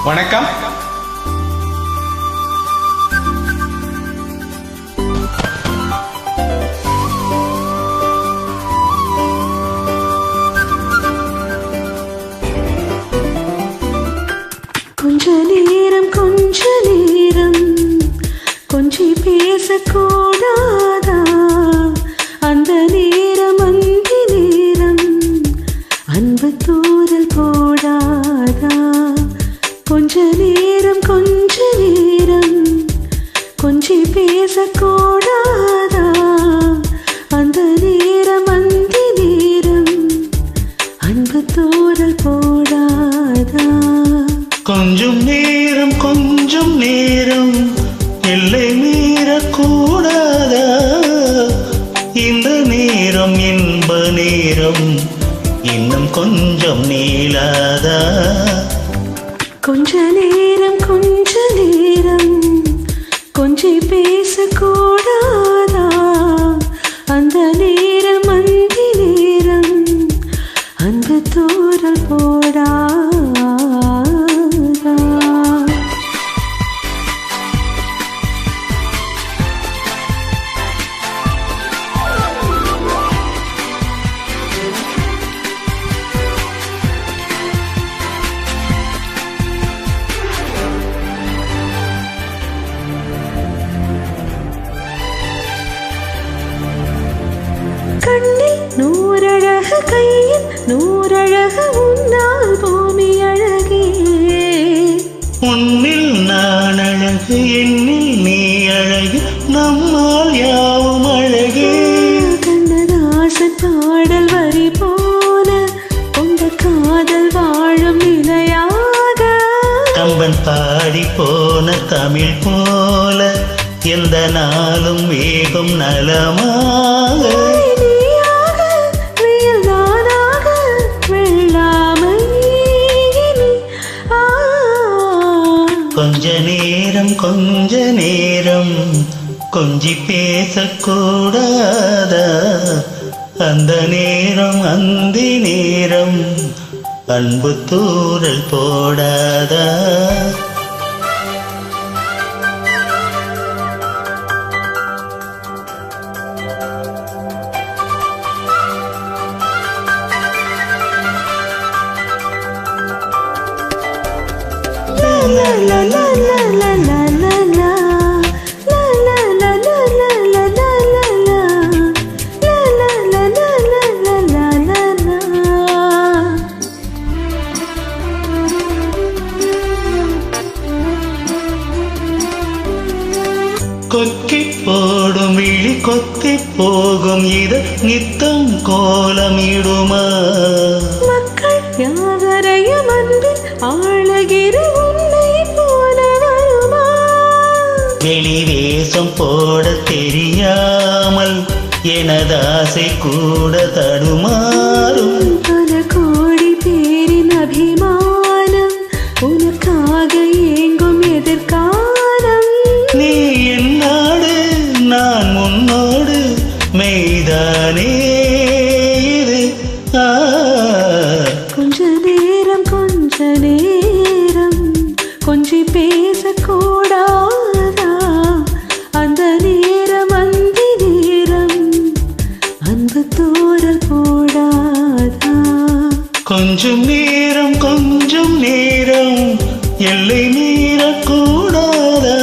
வணக்கம். கொஞ்ச நேரம் கொஞ்சி பேசக்கூடாதா? அந்த நேரம் அந்தி நேரம் அன்பு தூரல் போடாதா? கொஞ்ச நேரம் கொஞ்சி பேசக்கூடாதா? அந்த நேரம் அந்தி நேரம் அன்பு தூரல் போடாதா? கொஞ்சம் நேரம் எல்லை மீறக்கூடாதா? இந்த நேரம் இன்ப நேரம் இன்னும் கொஞ்சம் நீளாதா? கொஞ்ச நேரம் கொஞ்சி பேசக்கூடாதா? அந்த நேரம் அந்தி நேரம் அன்பு தூரல் போடாதா? கண்ணில் நூறழகு, கையில் நூறழகு, உன்னால் பூமி அழகே. உன்னில் நான் அழகு, என்னில் நீ அழகு, நம்மால் யாவும் அழகே. கண்ணதாசன் பாடல் வரி போல உங்க காதல் வாழும் நிலையாக, கம்பன் பாடி போன தமிழ் போல எந்த நாளும் வேகம் நலமாக. கொஞ்ச நேரம் கொஞ்சி பேசக்கூடாதா? அந்த நேரம் அந்தி நேரம் அன்பு தூரல் போடாதா? la la la la la la la la la la la la la la la la la. கொக்கி போடும் விழி கொத்தி போகும் இது நித்தம் கோலமிடுமா? மக்கள் யாவரையும் அன்பில் ஆளுகிற உன்னை போல வருமா? வெளி வேஷம் போட தெரியாமல் எனதாசை கூட தடுமாறும். பல கோடி பேரின் அபிமானம் உனக்காக ஏங்கும் எதிர்காலம். நீ என்னோடு நான் முன்னோடு மெய்தானே இது. கொஞ்ச நேரம் கொஞ்சி பேசக்கூடாதா? அந்த நேரம் அந்தி நேரம் அன்பு தூரல் போடாதா? கொஞ்சம் நேரம் எல்லை மீறக்கூடாதா?